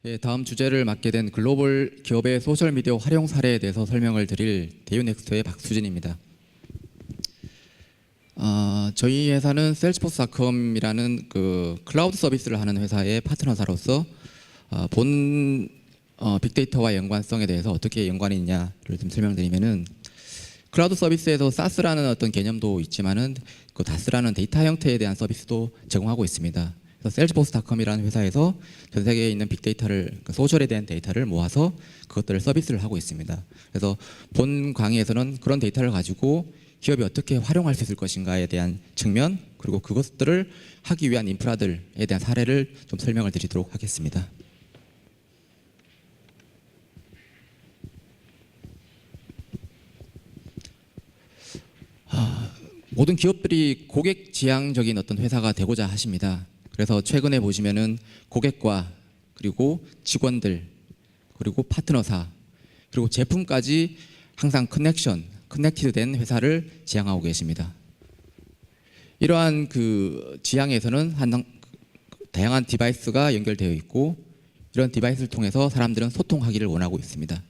예, 다음 주제를 맡게 된 글로벌 기업의 소셜미디어 활용 사례에 대해서 설명을 드릴 대유넥스트의 박수진입니다. 저희 회사는 셀즈포스닷컴이라는 그 클라우드 서비스를 하는 회사의 파트너사로서 본 빅데이터와 연관성에 대해서 어떻게 연관이 있냐를 좀 설명드리면은, 클라우드 서비스에서 SaaS라는 어떤 개념도 있지만은 그 DaaS라는 데이터 형태에 대한 서비스도 제공하고 있습니다. 그래서 셀즈포스닷컴이라는 회사에서 전 세계에 있는 빅데이터를, 소셜에 대한 데이터를 모아서 그것들을 서비스를 하고 있습니다. 그래서 본 강의에서는 그런 데이터를 가지고 기업이 어떻게 활용할 수 있을 것인가에 대한 측면, 그리고 그것들을 하기 위한 인프라들에 대한 사례를 좀 설명을 드리도록 하겠습니다. 모든 기업들이 고객 지향적인 어떤 회사가 되고자 하십니다. 그래서 최근에 보시면은 고객과 그리고 직원들, 그리고 파트너사, 그리고 제품까지 항상 커넥티드된 회사를 지향하고 계십니다. 이러한 그 지향에서는 다양한 디바이스가 연결되어 있고, 이런 디바이스를 통해서 사람들은 소통하기를 원하고 있습니다.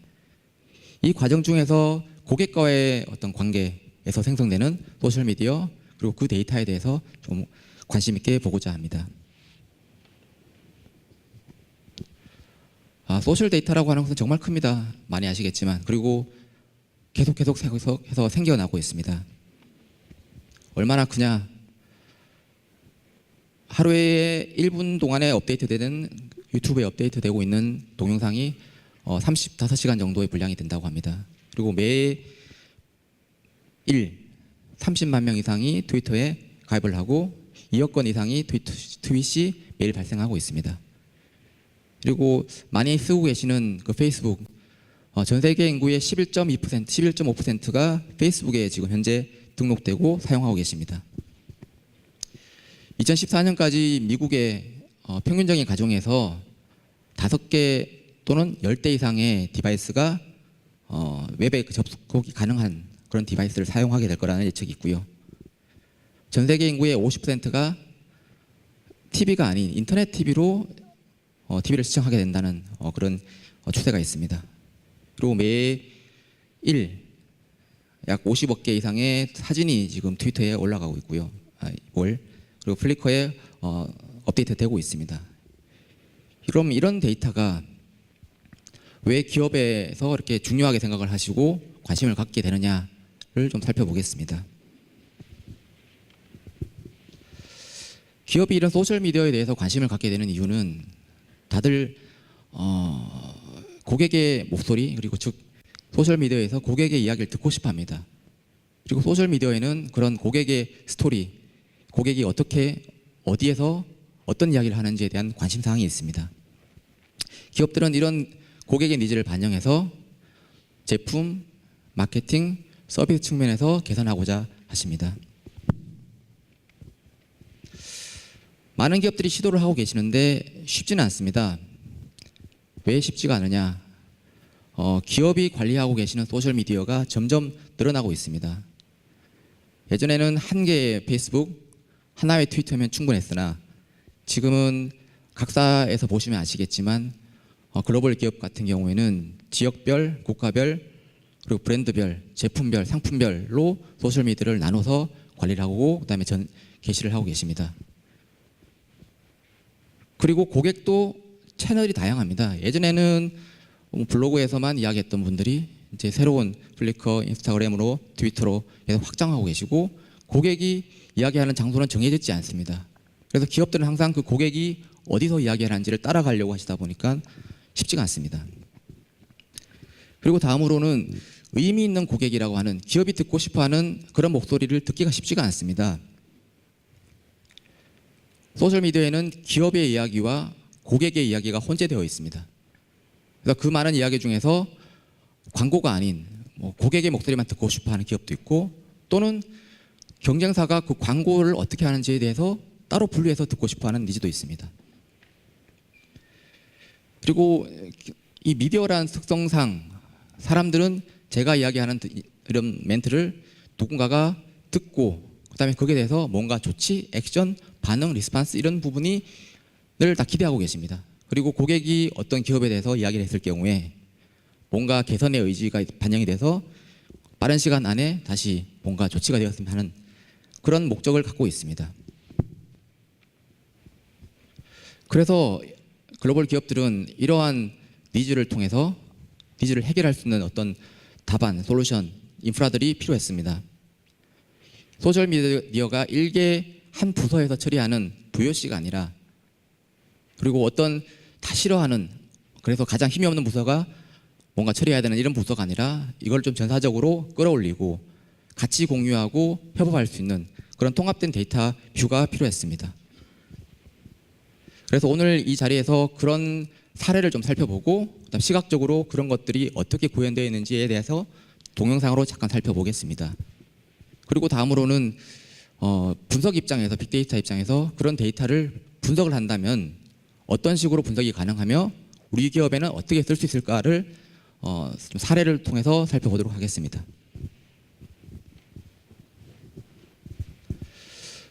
이 과정 중에서 고객과의 어떤 관계에서 생성되는 소셜미디어, 그리고 그 데이터에 대해서 좀 관심 있게 보고자 합니다. 소셜 데이터라고 하는 것은 정말 큽니다. 많이 아시겠지만. 그리고 계속해서 생겨나고 있습니다. 얼마나 크냐? 하루에 1분 동안에 업데이트되는, 유튜브에 업데이트되고 있는 동영상이 35시간 정도의 분량이 된다고 합니다. 그리고 매일 30만 명 이상이 트위터에 가입을 하고 2억 건 이상이 트윗이 매일 발생하고 있습니다. 그리고 많이 쓰고 계시는 그 페이스북, 전 세계 인구의 11.5%가 페이스북에 지금 현재 등록되고 사용하고 계십니다. 2014년까지 미국의 평균적인 가정에서 5개 또는 10대 이상의 디바이스가 웹에 접속이 가능한 그런 디바이스를 사용하게 될 거라는 예측이 있고요. 전 세계 인구의 50%가 TV가 아닌 인터넷 TV로 TV를 시청하게 된다는 그런 추세가 있습니다. 그리고 매일 약 50억 개 이상의 사진이 지금 트위터에 올라가고 있고요. 그리고 플리커에 업데이트되고 있습니다. 그럼 이런 데이터가 왜 기업에서 이렇게 중요하게 생각을 하시고 관심을 갖게 되느냐를 좀 살펴보겠습니다. 기업이 이런 소셜미디어에 대해서 관심을 갖게 되는 이유는 다들 고객의 목소리, 그리고 즉 소셜미디어에서 고객의 이야기를 듣고 싶어 합니다. 그리고 소셜미디어에는 그런 고객의 스토리, 고객이 어떻게, 어디에서 어떤 이야기를 하는지에 대한 관심사항이 있습니다. 기업들은 이런 고객의 니즈를 반영해서 제품, 마케팅, 서비스 측면에서 개선하고자 하십니다. 많은 기업들이 시도를 하고 계시는데 쉽지는 않습니다. 왜 쉽지가 않으냐? 기업이 관리하고 계시는 소셜미디어가 점점 늘어나고 있습니다. 예전에는 한 개의 페이스북, 하나의 트위터면 충분했으나 지금은 각사에서 보시면 아시겠지만 글로벌 기업 같은 경우에는 지역별, 국가별, 그리고 브랜드별, 제품별, 상품별로 소셜미디어를 나눠서 관리를 하고 그다음에 게시를 하고 계십니다. 그리고 고객도 채널이 다양합니다. 예전에는 블로그에서만 이야기했던 분들이 이제 새로운 플리커, 인스타그램으로, 트위터로 확장하고 계시고, 고객이 이야기하는 장소는 정해졌지 않습니다. 그래서 기업들은 항상 그 고객이 어디서 이야기하는지를 따라가려고 하시다 보니까 쉽지가 않습니다. 그리고 다음으로는 의미 있는 고객이라고 하는, 기업이 듣고 싶어하는 그런 목소리를 듣기가 쉽지가 않습니다. 소셜미디어에는 기업의 이야기와 고객의 이야기가 혼재되어 있습니다. 그래서 그 많은 이야기 중에서 광고가 아닌 고객의 목소리만 듣고 싶어하는 기업도 있고, 또는 경쟁사가 그 광고를 어떻게 하는지에 대해서 따로 분류해서 듣고 싶어하는 니즈도 있습니다. 그리고 이 미디어라는 특성상 사람들은 제가 이야기하는 이런 멘트를 누군가가 듣고 그다음에 거기에 대해서 뭔가 조치, 액션, 반응, 리스판스 이런 부분이 늘 다 기대하고 계십니다. 그리고 고객이 어떤 기업에 대해서 이야기를 했을 경우에 뭔가 개선의 의지가 반영이 돼서 빠른 시간 안에 다시 뭔가 조치가 되었으면 하는 그런 목적을 갖고 있습니다. 그래서 글로벌 기업들은 이러한 니즈를 통해서 니즈를 해결할 수 있는 어떤 답안, 솔루션, 인프라들이 필요했습니다. 소셜미디어가 일개 한 부서에서 처리하는 VOC가 아니라, 그리고 어떤 다 싫어하는, 그래서 가장 힘이 없는 부서가 뭔가 처리해야 되는 이런 부서가 아니라 이걸 좀 전사적으로 끌어올리고 같이 공유하고 협업할 수 있는 그런 통합된 데이터 뷰가 필요했습니다. 그래서 오늘 이 자리에서 그런 사례를 좀 살펴보고 그다음 시각적으로 그런 것들이 어떻게 구현되어 있는지에 대해서 동영상으로 잠깐 살펴보겠습니다. 그리고 다음으로는 분석 입장에서, 빅데이터 입장에서 그런 데이터를 분석을 한다면 어떤 식으로 분석이 가능하며 우리 기업에는 어떻게 쓸 수 있을까를 좀 사례를 통해서 살펴보도록 하겠습니다.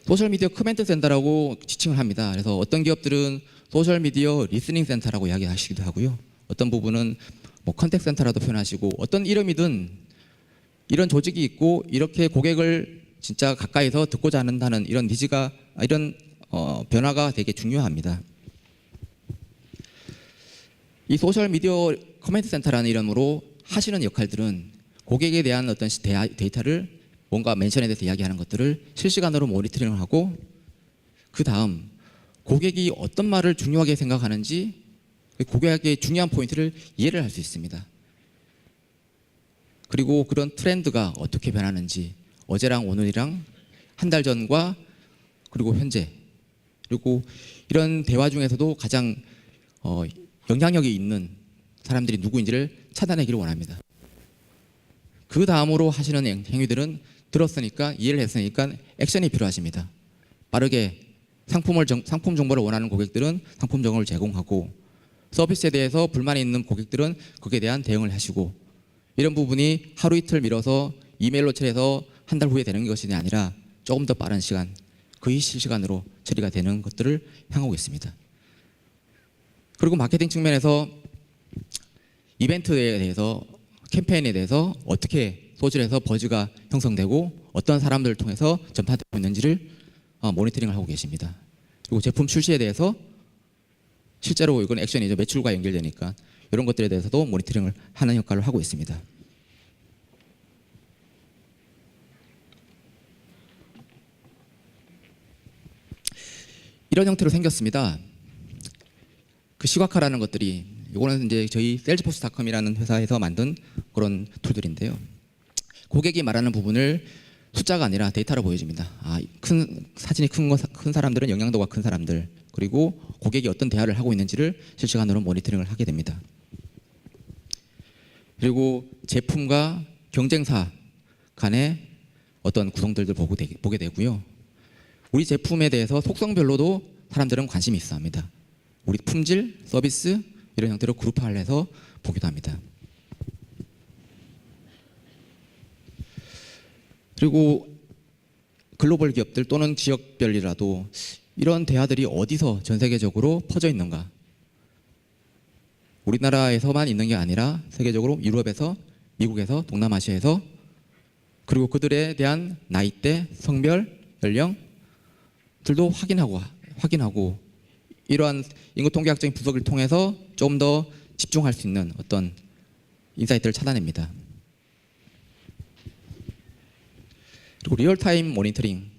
소셜미디어 커멘트 센터라고 지칭을 합니다. 그래서 어떤 기업들은 소셜미디어 리스닝 센터라고 이야기하시기도 하고요. 어떤 부분은 뭐 컨택 센터라도 표현하시고, 어떤 이름이든 이런 조직이 있고 이렇게 고객을 진짜 가까이서 듣고자 한다는 이런 니즈가, 이런 변화가 되게 중요합니다. 이 소셜미디어 커멘트 센터라는 이름으로 하시는 역할들은 고객에 대한 어떤 데이터를 뭔가 멘션에 대해서 이야기하는 것들을 실시간으로 모니터링을 하고, 그 다음 고객이 어떤 말을 중요하게 생각하는지 고객의 중요한 포인트를 이해를 할 수 있습니다. 그리고 그런 트렌드가 어떻게 변하는지 어제랑 오늘이랑 한 달 전과 그리고 현재, 그리고 이런 대화 중에서도 가장 영향력이 있는 사람들이 누구인지를 찾아내기를 원합니다. 그 다음으로 하시는 행위들은 들었으니까, 이해를 했으니까 액션이 필요하십니다. 빠르게 상품 정보를 원하는 고객들은 상품 정보를 제공하고, 서비스에 대해서 불만이 있는 고객들은 거기에 대한 대응을 하시고, 이런 부분이 하루 이틀 미뤄서 이메일로 처리해서 한 달 후에 되는 것이 아니라 조금 더 빠른 시간, 거의 실시간으로 처리가 되는 것들을 향하고 있습니다. 그리고 마케팅 측면에서 이벤트에 대해서, 캠페인에 대해서 어떻게 소실에서 버즈가 형성되고 어떤 사람들을 통해서 전파되고 있는지를 모니터링을 하고 계십니다. 그리고 제품 출시에 대해서 실제로 이건 액션이죠. 매출과 연결되니까 이런 것들에 대해서도 모니터링을 하는 역할을 하고 있습니다. 이런 형태로 생겼습니다. 그 시각화라는 것들이, 이거는 이제 저희 셀즈포스닷컴이라는 회사에서 만든 그런 툴들인데요. 고객이 말하는 부분을 숫자가 아니라 데이터로 보여줍니다. 사진이 큰 사람들은 영향도가 큰 사람들, 그리고 고객이 어떤 대화를 하고 있는지를 실시간으로 모니터링을 하게 됩니다. 그리고 제품과 경쟁사 간의 어떤 구성들을 보게 되고요. 우리 제품에 대해서 속성별로도 사람들은 관심이 있어 합니다. 우리 품질, 서비스 이런 형태로 그룹화를 해서 보기도 합니다. 그리고 글로벌 기업들 또는 지역별이라도 이런 대화들이 어디서 전 세계적으로 퍼져 있는가? 우리나라에서만 있는 게 아니라 세계적으로 유럽에서, 미국에서, 동남아시아에서, 그리고 그들에 대한 나이대, 성별, 연령들도 확인하고 이러한 인구통계학적인 분석을 통해서 좀 더 집중할 수 있는 어떤 인사이트를 찾아냅니다. 그리고 리얼타임 모니터링,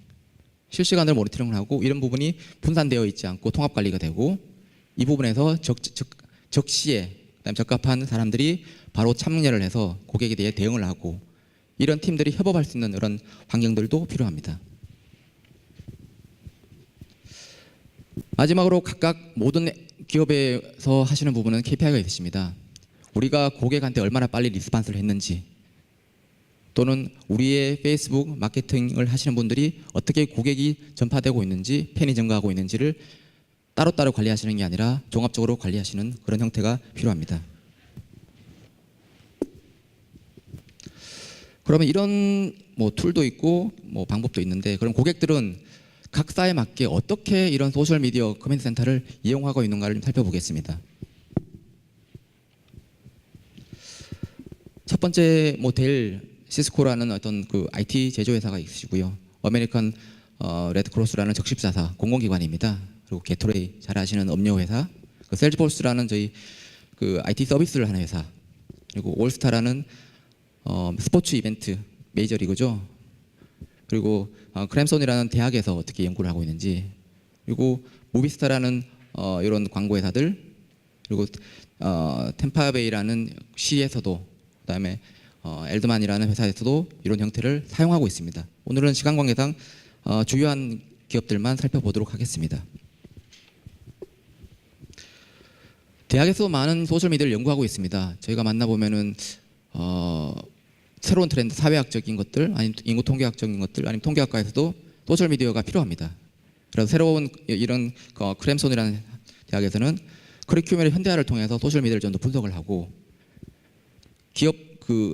실시간으로 모니터링을 하고 이런 부분이 분산되어 있지 않고 통합 관리가 되고, 이 부분에서 적시에 적합한 사람들이 바로 참여를 해서 고객에 대해 대응을 하고, 이런 팀들이 협업할 수 있는 그런 환경들도 필요합니다. 마지막으로 각각 모든 기업에서 하시는 부분은 KPI가 있으십니다. 우리가 고객한테 얼마나 빨리 리스판스를 했는지, 또는 우리의 페이스북 마케팅을 하시는 분들이 어떻게 고객이 전파되고 있는지, 팬이 증가하고 있는지를 따로따로 관리하시는 게 아니라 종합적으로 관리하시는 그런 형태가 필요합니다. 그러면 이런 툴도 있고 방법도 있는데, 그럼 고객들은 각사에 맞게 어떻게 이런 소셜 미디어 커맨드 센터를 이용하고 있는가를 좀 살펴보겠습니다. 첫 번째 델 시스코라는 어떤 그 IT 제조 회사가 있으시고요. 아메리칸 레드크로스라는 적십자사 공공기관입니다. 그리고 게토레이 잘 아시는 음료 회사, 그 셀즈포스라는 저희 그 IT 서비스를 하는 회사, 그리고 올스타라는 스포츠 이벤트 메이저리그죠. 그리고 크램손이라는 대학에서 어떻게 연구를 하고 있는지, 그리고 무비스타라는 이런 광고 회사들, 그리고 템파베이라는 시에서도, 그다음에 엘드만이라는 회사에서도 이런 형태를 사용하고 있습니다. 오늘은 시간 관계상 주요한 기업들만 살펴보도록 하겠습니다. 대학에서 많은 소셜 미디어를 연구하고 있습니다. 저희가 만나보면은 새로운 트렌드, 사회학적인 것들, 아니면 인구 통계학적인 것들, 아니면 통계학과에서도 소셜 미디어가 필요합니다. 그래서 새로운 이런 크램손이라는 대학에서는 커리큘럼의 현대화를 통해서 소셜 미디어를 좀 더 분석을 하고, 기업 그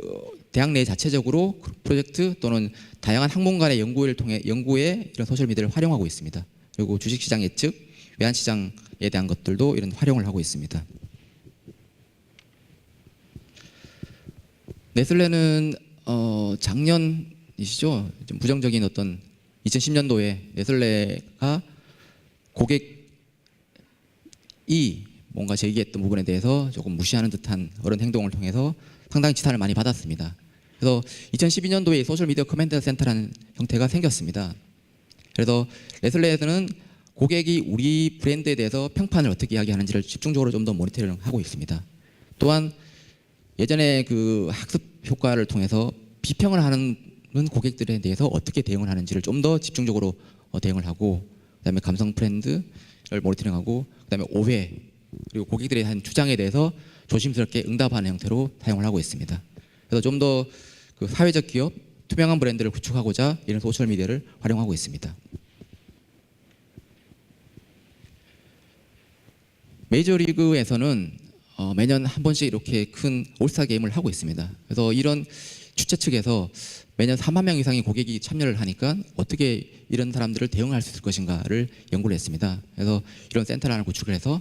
대학 내 자체적으로 프로젝트 또는 다양한 학문 간의 연구를 통해 연구에 이런 소셜 미디어를 활용하고 있습니다. 그리고 주식시장 예측, 외환시장에 대한 것들도 이런 활용을 하고 있습니다. 네슬레는 작년이시죠. 좀 부정적인 어떤 2010년도에 네슬레가 고객이 뭔가 제기했던 부분에 대해서 조금 무시하는 듯한 그런 행동을 통해서 상당히 지탄을 많이 받았습니다. 그래서 2012년도에 소셜미디어 커맨드 센터라는 형태가 생겼습니다. 그래서 네슬레에서는 고객이 우리 브랜드에 대해서 평판을 어떻게 이야기하는지를 집중적으로 좀 더 모니터링하고 있습니다. 또한 예전에 그 학습 효과를 통해서 비평을 하는 고객들에 대해서 어떻게 대응을 하는지를 좀 더 집중적으로 대응을 하고, 그다음에 감성 트렌드를 모니터링하고, 그다음에 오해, 그리고 고객들의 한 주장에 대해서 조심스럽게 응답하는 형태로 사용을 하고 있습니다. 그래서 좀 더 그 사회적 기업, 투명한 브랜드를 구축하고자 이런 소셜 미디어를 활용하고 있습니다. 메이저리그에서는 매년 한 번씩 이렇게 큰 올스타 게임을 하고 있습니다. 그래서 이런 주최 측에서 매년 4만 명 이상의 고객이 참여를 하니까 어떻게 이런 사람들을 대응할 수 있을 것인가를 연구를 했습니다. 그래서 이런 센터를 하나 구축을 해서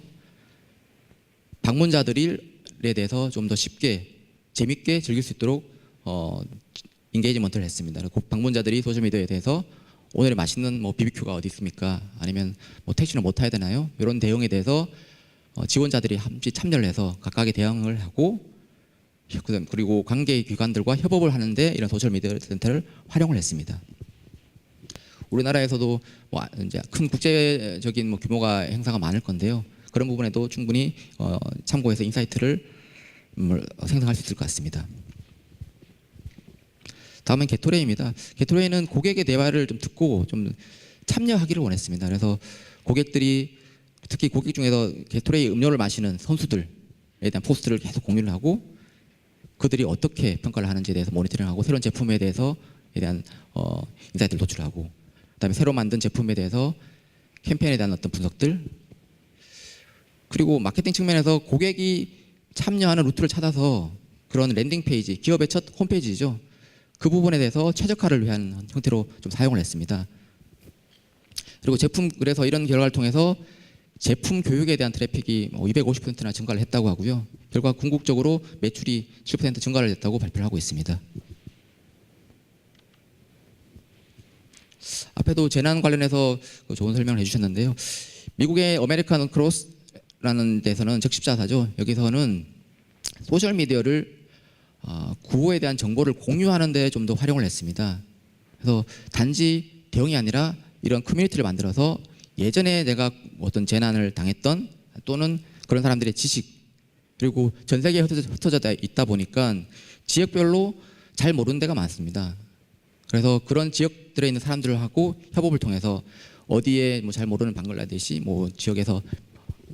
방문자들에 대해서 좀 더 쉽게 재밌게 즐길 수 있도록 인게이지먼트를 했습니다. 방문자들이 소셜미디어에 대해서 오늘의 맛있는 BBQ가 어디 있습니까? 아니면 택시는 못 타야 되나요? 이런 대응에 대해서 지원자들이 함께 참여를 해서 각각의 대응을 하고, 그리고 관계 기관들과 협업을 하는데 이런 소셜미디어 센터를 활용을 했습니다. 우리나라에서도 이제 큰 국제적인 규모가 행사가 많을 건데요. 그런 부분에도 충분히 참고해서 인사이트를 생성할 수 있을 것 같습니다. 다음은 게토레이입니다. 게토레이는 고객의 대화를 좀 듣고 좀 참여하기를 원했습니다. 그래서 고객들이, 특히 고객 중에서 게토레이 음료를 마시는 선수들에 대한 포스트를 계속 공유를 하고, 그들이 어떻게 평가를 하는지에 대해서 모니터링하고, 새로운 제품에 대해서 대한 인사이트를 도출하고, 그다음에 새로 만든 제품에 대해서 캠페인에 대한 어떤 분석들, 그리고 마케팅 측면에서 고객이 참여하는 루트를 찾아서 그런 랜딩 페이지, 기업의 첫 홈페이지죠. 그 부분에 대해서 최적화를 위한 형태로 좀 사용을 했습니다. 그리고 그래서 이런 결과를 통해서 제품 교육에 대한 트래픽이 250%나 증가를 했다고 하고요. 결과 궁극적으로 매출이 7% 증가를 했다고 발표를 하고 있습니다. 앞에도 재난 관련해서 좋은 설명을 해주셨는데요. 미국의 아메리칸 크로스라는 데서는 적십자사죠. 여기서는 소셜 미디어를 구호에 대한 정보를 공유하는 데 좀 더 활용을 했습니다. 그래서 단지 대응이 아니라 이런 커뮤니티를 만들어서 예전에 내가 어떤 재난을 당했던, 또는 그런 사람들의 지식, 그리고 전 세계에 흩어져 있다 보니까 지역별로 잘 모르는 데가 많습니다. 그래서 그런 지역들에 있는 사람들하고 협업을 통해서 어디에 잘 모르는 방글라데시 지역에서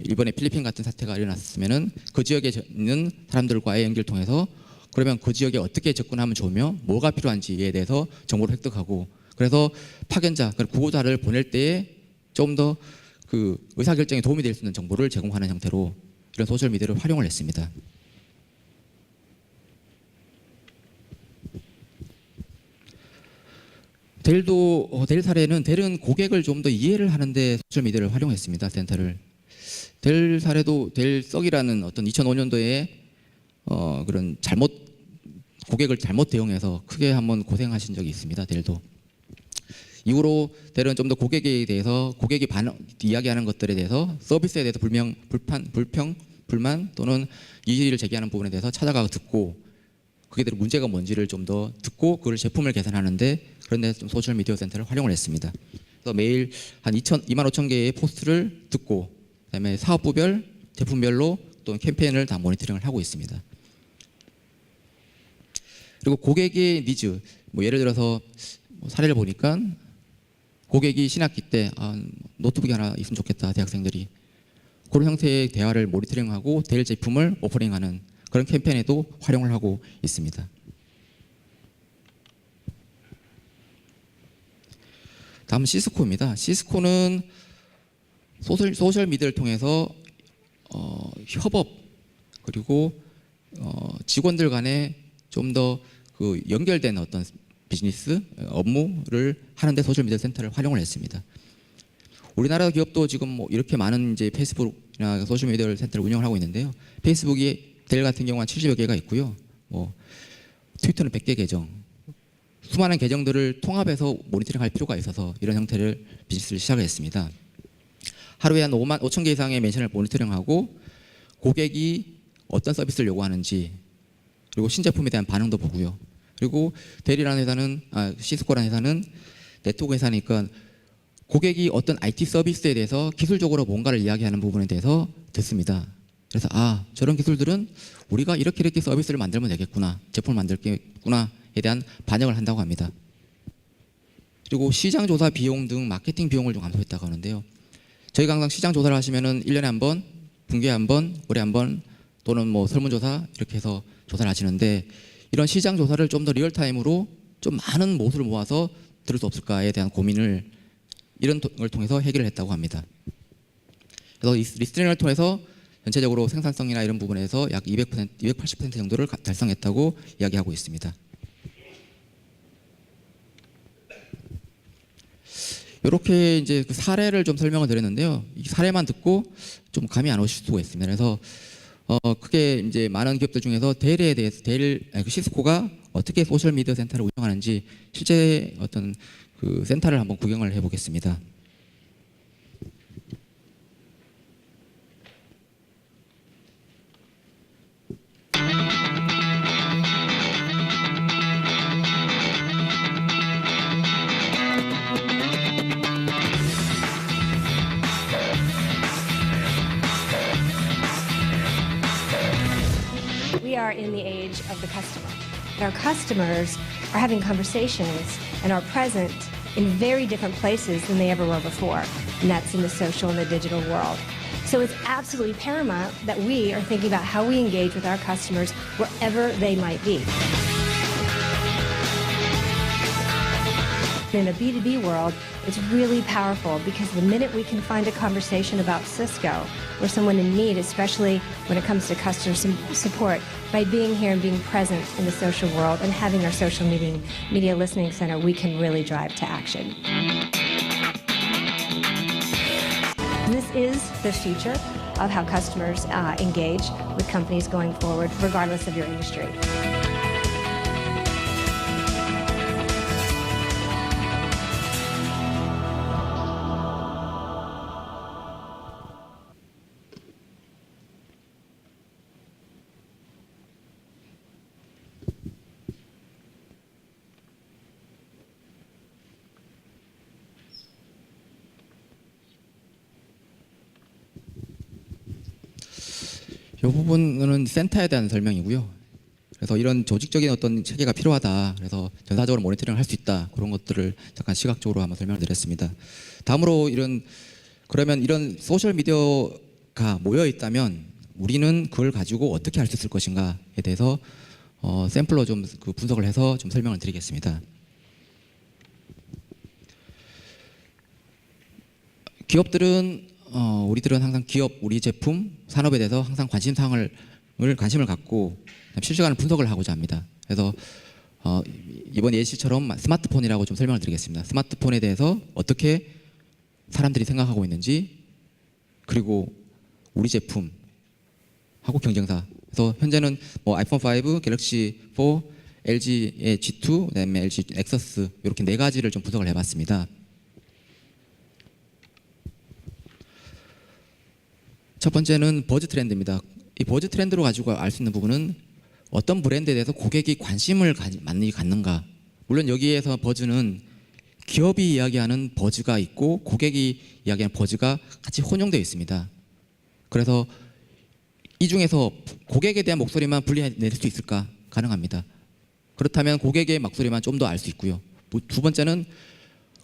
일본의 필리핀 같은 사태가 일어났으면은 그 지역에 있는 사람들과의 연결을 통해서, 그러면 그 지역에 어떻게 접근하면 좋으며 뭐가 필요한지에 대해서 정보를 획득하고, 그래서 파견자, 구호자를 보낼 때에 좀 더 그 의사결정에 도움이 될 수 있는 정보를 제공하는 형태로 이런 소셜 미디어를 활용을 했습니다. 델 사례는 델은 고객을 좀 더 이해를 하는데 소셜 미디어를 활용했습니다. 센터를. 델 사례도 델 썩이라는 어떤 2005년도에 그런 고객을 잘못 대응해서 크게 한번 고생하신 적이 있습니다. 델도. 이후로 델은 좀 더 고객에 대해서 고객이 이야기하는 것들에 대해서 서비스에 대해서 불만 또는 이의를 제기하는 부분에 대해서 찾아가서 듣고 그게대로 문제가 뭔지를 좀 더 듣고 그걸 제품을 개선하는데 그런데 좀 소셜 미디어 센터를 활용을 했습니다. 그래서 매일 한 2만 5천 개의 포스트를 듣고 그다음에 사업부별, 제품별로 또 캠페인을 다 모니터링을 하고 있습니다. 그리고 고객의 니즈, 뭐 예를 들어서 사례를 보니까 고객이 신학기 때 노트북이 하나 있으면 좋겠다 대학생들이 그런 형태의 대화를 모니터링하고 델 제품을 오퍼링하는 그런 캠페인에도 활용을 하고 있습니다. 다음 시스코입니다. 시스코는 소셜 미디어를 통해서 협업 그리고 직원들 간에 좀 더 그 연결된 어떤 비즈니스 업무를 하는데 소셜 미디어 센터를 활용을 했습니다. 우리나라 기업도 지금 뭐 이렇게 많은 이제 페이스북이나 소셜 미디어 센터를 운영을 하고 있는데요. 페이스북이 델 같은 경우 한 70여 개가 있고요. 뭐 트위터는 100개 계정. 수많은 계정들을 통합해서 모니터링할 필요가 있어서 이런 형태를 비즈니스를 시작을 했습니다. 하루에 한 5천 개 이상의 멘션을 모니터링하고 고객이 어떤 서비스를 요구하는지 그리고 신제품에 대한 반응도 보고요. 그리고 델이라는 회사는 시스코라는 회사는 네트워크 회사니까 고객이 어떤 IT 서비스에 대해서 기술적으로 뭔가를 이야기하는 부분에 대해서 듣습니다. 그래서 저런 기술들은 우리가 이렇게 서비스를 만들면 되겠구나, 제품을 만들겠구나에 대한 반영을 한다고 합니다. 그리고 시장 조사 비용 등 마케팅 비용을 좀 감소했다고 하는데요. 저희가 항상 시장 조사를 하시면은 1년에 한 번, 분기에 한 번, 월에 한 번 또는 뭐 설문조사 이렇게 해서 조사를 하시는데 이런 시장 조사를 좀 더 리얼타임으로 좀 많은 모수를 모아서 들을 수 없을까에 대한 고민을 이런 걸 통해서 해결을 했다고 합니다. 그래서 이 리스트링을 통해서 전체적으로 생산성이나 이런 부분에서 약 200%, 280% 정도를 달성했다고 이야기하고 있습니다. 이렇게 이제 그 사례를 좀 설명을 드렸는데요. 이 사례만 듣고 좀 감이 안 오실 수가 있습니다. 그래서 크게 이제 많은 기업들 중에서 델에 대해서 시스코가 어떻게 소셜 미디어 센터를 운영하는지 실제 어떤 그 센터를 한번 구경을 해보겠습니다. We are in the age of the customer. Our customers are having conversations and are present in very different places than they ever were before, and that's in the social and the digital world. So it's absolutely paramount that we are thinking about how we engage with our customers wherever they might be. In a B2B world, it's really powerful because the minute we can find a conversation about Cisco or someone in need, especially when it comes to customer support, by being here and being present in the social world and having our social media listening center, we can really drive to action. This is the future of how customers engage with companies going forward, regardless of your industry. 이 부분은 센터에 대한 설명이고요. 그래서 이런 조직적인 어떤 체계가 필요하다. 그래서 전사적으로 모니터링을 할 수 있다. 그런 것들을 잠깐 시각적으로 한번 설명을 드렸습니다. 다음으로 그러면 이런 소셜 미디어가 모여 있다면 우리는 그걸 가지고 어떻게 할 수 있을 것인가에 대해서 샘플로 좀 그 분석을 해서 좀 설명을 드리겠습니다. 우리들은 항상 우리 제품, 산업에 대해서 항상 관심을 갖고 실시간으로 분석을 하고자 합니다. 그래서 이번 예시처럼 스마트폰이라고 좀 설명을 드리겠습니다. 스마트폰에 대해서 어떻게 사람들이 생각하고 있는지, 그리고 우리 제품하고 경쟁사. 그래서 현재는 뭐 아이폰 5, 갤럭시 4, LG의 G2, 그다음에 LG 넥서스 이렇게 네 가지를 좀 분석을 해봤습니다. 첫 번째는 버즈 트렌드입니다. 이 버즈 트렌드로 가지고 알 수 있는 부분은 어떤 브랜드에 대해서 고객이 관심을 많이 갖는가. 물론 여기에서 버즈는 기업이 이야기하는 버즈가 있고 고객이 이야기하는 버즈가 같이 혼용되어 있습니다. 그래서 이 중에서 고객에 대한 목소리만 분리해낼 수 있을까? 가능합니다. 그렇다면 고객의 목소리만 좀 더 알 수 있고요. 두 번째는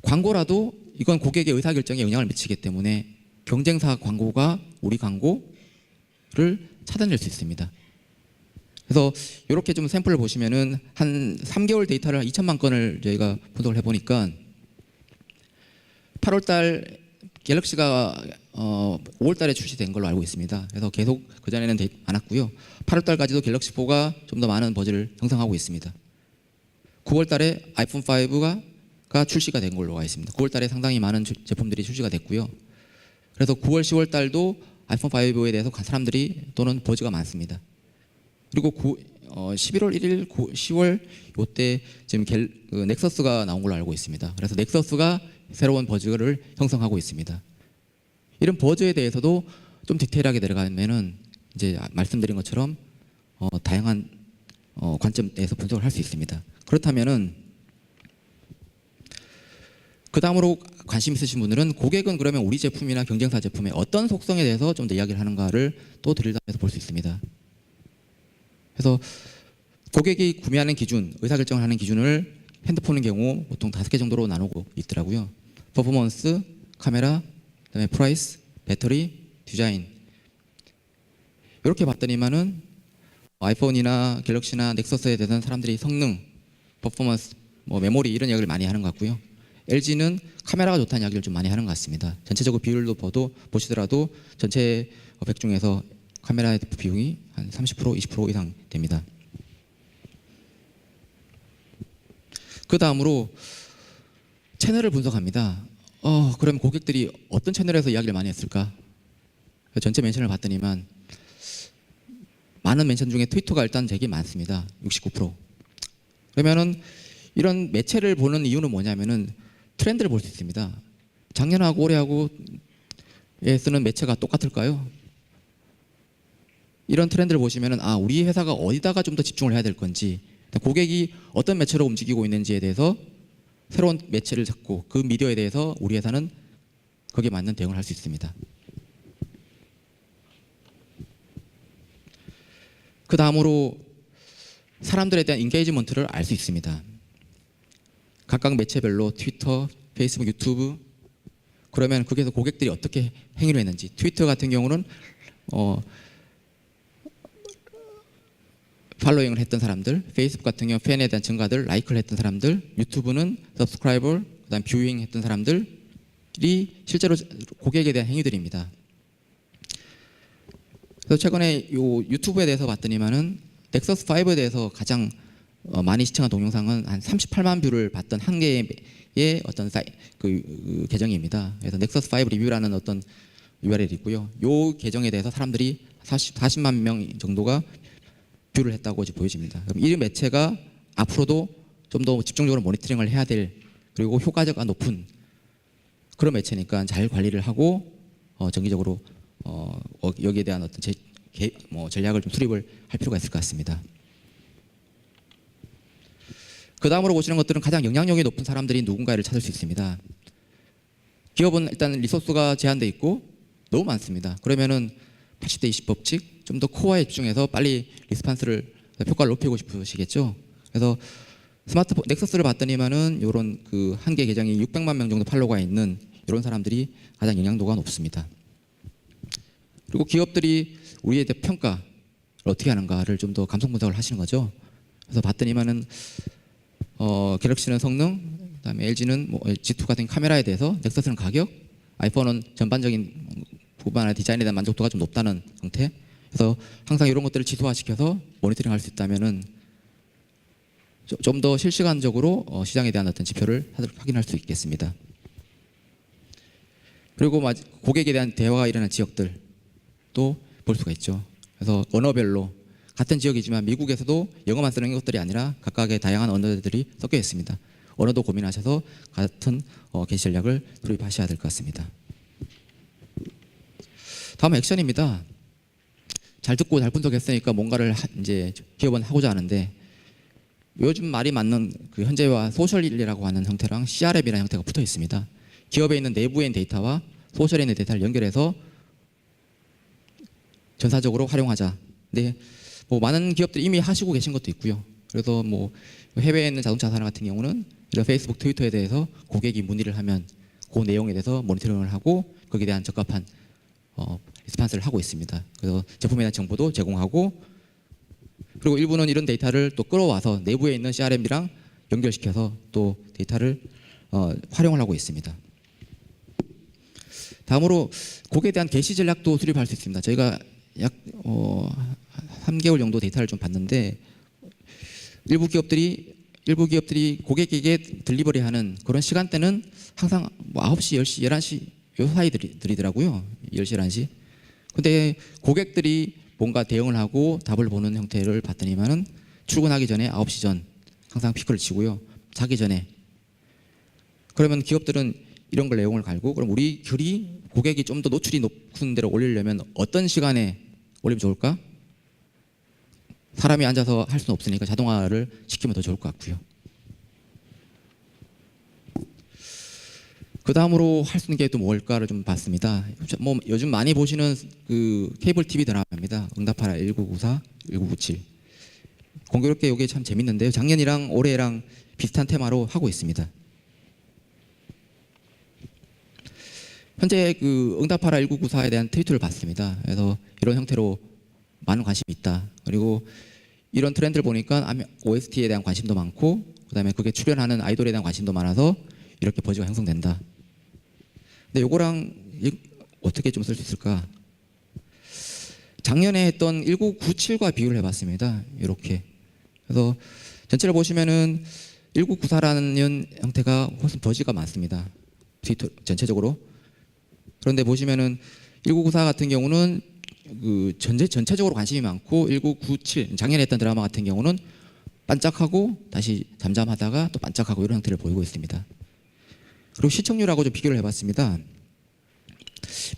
광고라도 이건 고객의 의사결정에 영향을 미치기 때문에 경쟁사 광고가 우리 광고를 찾아낼 수 있습니다. 그래서 이렇게 좀 샘플을 보시면은 한 3개월 데이터를 2천만 건을 저희가 분석을 해보니까 8월달 갤럭시가 5월달에 출시된 걸로 알고 있습니다. 그래서 계속 그 전에는 많았고요. 8월달까지도 갤럭시 4가 좀 더 많은 버즈를 형성하고 있습니다. 9월달에 아이폰 5가 출시가 된 걸로 알고 있습니다. 9월달에 상당히 많은 제품들이 출시가 됐고요. 그래서 9월, 10월달도 아이폰 5에 대해서 사람들이 또는 버즈가 많습니다. 그리고 11월 1일, 10월 이때 지금 넥서스가 나온 걸로 알고 있습니다. 그래서 넥서스가 새로운 버즈를 형성하고 있습니다. 이런 버즈에 대해서도 좀 디테일하게 내려가면은 이제 말씀드린 것처럼 다양한 관점에서 분석을 할 수 있습니다. 그렇다면은 그 다음으로 관심 있으신 분들은 고객은 그러면 우리 제품이나 경쟁사 제품의 어떤 속성에 대해서 좀 더 이야기를 하는가를 또 들여다보면서 볼 수 있습니다. 그래서 고객이 구매하는 기준, 의사결정을 하는 기준을 핸드폰의 경우 보통 5개 정도로 나누고 있더라고요. 퍼포먼스, 카메라, 그다음에 프라이스, 배터리, 디자인. 이렇게 봤더니만은 아이폰이나 갤럭시나 넥서스에 대해서는 사람들이 성능, 퍼포먼스, 뭐 메모리 이런 이야기를 많이 하는 것 같고요. LG는 카메라가 좋다는 이야기를 좀 많이 하는 것 같습니다. 전체적으로 비율도 보시더라도 전체 100 중에서 카메라의 비용이 한 30%, 20% 이상 됩니다. 그 다음으로 채널을 분석합니다. 그럼 고객들이 어떤 채널에서 이야기를 많이 했을까? 전체 멘션을 봤더니만 많은 멘션 중에 트위터가 일단 되게 많습니다. 69%. 그러면은 이런 매체를 보는 이유는 뭐냐면은 트렌드를 볼 수 있습니다. 작년하고 올해하고 쓰는 매체가 똑같을까요? 이런 트렌드를 보시면은 우리 회사가 어디다가 좀 더 집중을 해야 될 건지, 고객이 어떤 매체로 움직이고 있는지에 대해서 새로운 매체를 찾고 그 미디어에 대해서 우리 회사는 거기에 맞는 대응을 할 수 있습니다. 그 다음으로 사람들에 대한 인게이지먼트를 알 수 있습니다. 각각 매체별로 트위터, 페이스북, 유튜브, 그러면 거기서 고객들이 어떻게 행위를 했는지, 트위터 같은 경우는 팔로잉을 했던 사람들, 페이스북 같은 경우 팬에 대한 증가들, 라이크를 했던 사람들, 유튜브는 서브스크라이버, 그다음 뷰잉 했던 사람들이 실제로 고객에 대한 행위들입니다. 그래서 최근에 요 유튜브에 대해서 봤더니만은 넥서스 5에 대해서 가장 많이 시청한 동영상은 한 38만 뷰를 봤던 한 개의 어떤 그 계정입니다. 그래서 넥서스 5 리뷰라는 어떤 URL이 있고요. 요 계정에 대해서 사람들이 40만 명 정도가 뷰를 했다고 보여집니다. 그럼 이 매체가 앞으로도 좀 더 집중적으로 모니터링을 해야 될, 그리고 효과가 높은 그런 매체니까 잘 관리를 하고 정기적으로 여기에 대한 어떤 전략을 좀 수립을 할 필요가 있을 것 같습니다. 그 다음으로 보시는 것들은 가장 영향력이 높은 사람들이 누군가를 찾을 수 있습니다. 기업은 일단 리소스가 제한돼 있고 너무 많습니다. 그러면은 80대 20 법칙, 좀 더 코어에 집중해서 빨리 리스판스를 효과를 높이고 싶으시겠죠. 그래서 스마트폰 넥서스를 봤더니만은 이런 그 한 개 계정이 600만 명 정도 팔로워가 있는 이런 사람들이 가장 영향도가 높습니다. 그리고 기업들이 우리에 대해 평가를 어떻게 하는가를 좀 더 감성 분석을 하시는 거죠. 그래서 봤더니만은 갤럭시는 성능, 그다음에 LG는 G2 같은 카메라에 대해서, 넥서스는 가격, 아이폰은 전반적인 부분의 디자인에 대한 만족도가 좀 높다는 형태. 그래서 항상 이런 것들을 지수화시켜서 모니터링할 수 있다면은 좀 더 실시간적으로 시장에 대한 어떤 지표를 확인할 수 있겠습니다. 그리고 고객에 대한 대화가 일어난 지역들도 볼 수가 있죠. 그래서 언어별로 같은 지역이지만 미국에서도 영어만 쓰는 것들이 아니라 각각의 다양한 언어들이 섞여 있습니다. 언어도 고민하셔서 같은 게시 전략을 도입하셔야 될 것 같습니다. 다음 액션입니다. 잘 듣고 잘 분석했으니까 뭔가를 이제 기업은 하고자 하는데, 요즘 말이 맞는 그 현재와 소셜이라고 하는 형태랑 CRM이라는 형태가 붙어 있습니다. 기업에 있는 내부에 있는 데이터와 소셜에 있는 데이터를 연결해서 전사적으로 활용하자. 근데 뭐 많은 기업들이 이미 하시고 계신 것도 있고요. 그래서 뭐 해외에 있는 자동차 사람 같은 경우는 이런 페이스북, 트위터에 대해서 고객이 문의를 하면 그 내용에 대해서 모니터링을 하고 거기에 대한 적합한 리스판스를 하고 있습니다. 그래서 제품에 대한 정보도 제공하고, 그리고 일부는 이런 데이터를 또 끌어와서 내부에 있는 CRM이랑 연결시켜서 또 데이터를 활용을 하고 있습니다. 다음으로 고객에 대한 게시 전략도 수립할 수 있습니다. 저희가 약 3개월 정도 데이터를 좀 봤는데, 일부 기업들이 고객에게 딜리버리하는 그런 시간대는 항상 뭐 9시, 10시, 11시 요 사이 들이더라고요. 10시, 11시. 근데 고객들이 뭔가 대응을 하고 답을 보는 형태를 봤더니만은 출근하기 전에 9시 전 항상 피크를 치고요. 자기 전에. 그러면 기업들은 이런 걸 내용을 갈고, 그럼 우리 글이 고객이 좀 더 노출이 높은 데로 올리려면 어떤 시간에 올리면 좋을까? 사람이 앉아서 할 수는 없으니까 자동화를 시키면 더 좋을 것 같고요. 그 다음으로 할 수 있는 게 또 뭘까를 좀 봤습니다. 뭐 요즘 많이 보시는 그 케이블 TV 드라마입니다. 응답하라 1994, 1997. 공교롭게 이게 참 재밌는데요. 작년이랑 올해랑 비슷한 테마로 하고 있습니다. 현재 그 응답하라 1994에 대한 트위터를 봤습니다. 그래서 이런 형태로 많은 관심이 있다. 그리고 이런 트렌드를 보니까 OST에 대한 관심도 많고, 그다음에 그게 출연하는 아이돌에 대한 관심도 많아서 이렇게 버즈가 형성된다. 근데 요거랑 어떻게 좀 쓸 수 있을까? 작년에 했던 1997과 비교를 해봤습니다. 이렇게. 그래서 전체를 보시면은 1994라는 형태가 훨씬 버즈가 많습니다. 트위터 전체적으로. 그런데 보시면은 1994 같은 경우는 그 전체적으로 관심이 많고, 1997 작년에 했던 드라마 같은 경우는 반짝하고 다시 잠잠하다가 또 반짝하고 이런 형태를 보이고 있습니다. 그리고 시청률하고 좀 비교를 해봤습니다.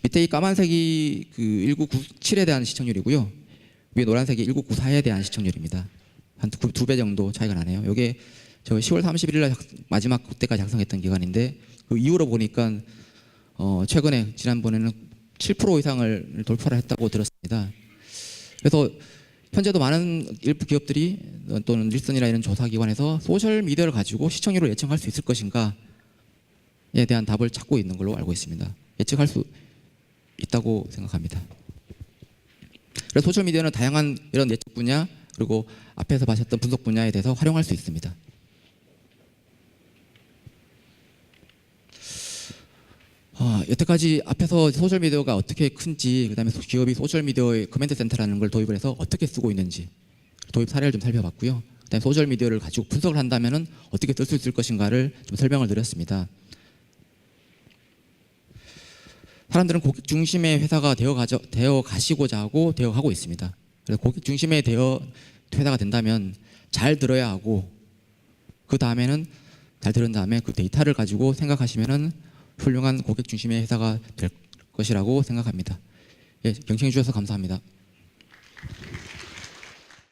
밑에 이 까만색이 그 1997에 대한 시청률이고요. 위에 노란색이 1994에 대한 시청률입니다. 한 2배 정도 차이가 나네요. 이게 저 10월 31일 날 마지막 그때까지 작성했던 기간인데, 그 이후로 보니까 최근에 지난번에는 7% 이상을 돌파를 했다고 들었습니다. 그래서 현재도 많은 일부 기업들이 또는 닐슨이나 이런 조사기관에서 소셜 미디어를 가지고 시청률을 예측할 수 있을 것인가에 대한 답을 찾고 있는 걸로 알고 있습니다. 예측할 수 있다고 생각합니다. 그래서 소셜 미디어는 다양한 이런 예측 분야, 그리고 앞에서 보셨던 분석 분야에 대해서 활용할 수 있습니다. 여태까지 앞에서 소셜미디어가 어떻게 큰지, 그다음에 기업이 소셜미디어의 커맨드 센터라는 걸 도입을 해서 어떻게 쓰고 있는지 도입 사례를 좀 살펴봤고요. 그다음에 소셜미디어를 가지고 분석을 한다면은 어떻게 쓸 수 있을 것인가를 좀 설명을 드렸습니다. 사람들은 고객 중심의 회사가 되어 가시고자 하고 되어 가고 있습니다. 그래서 고객 중심의 회사가 된다면 잘 들어야 하고, 그 다음에는 잘 들은 다음에 그 데이터를 가지고 생각하시면은 훌륭한 고객 중심의 회사가 될 것이라고 생각합니다. 예, 경청해 주셔서 감사합니다.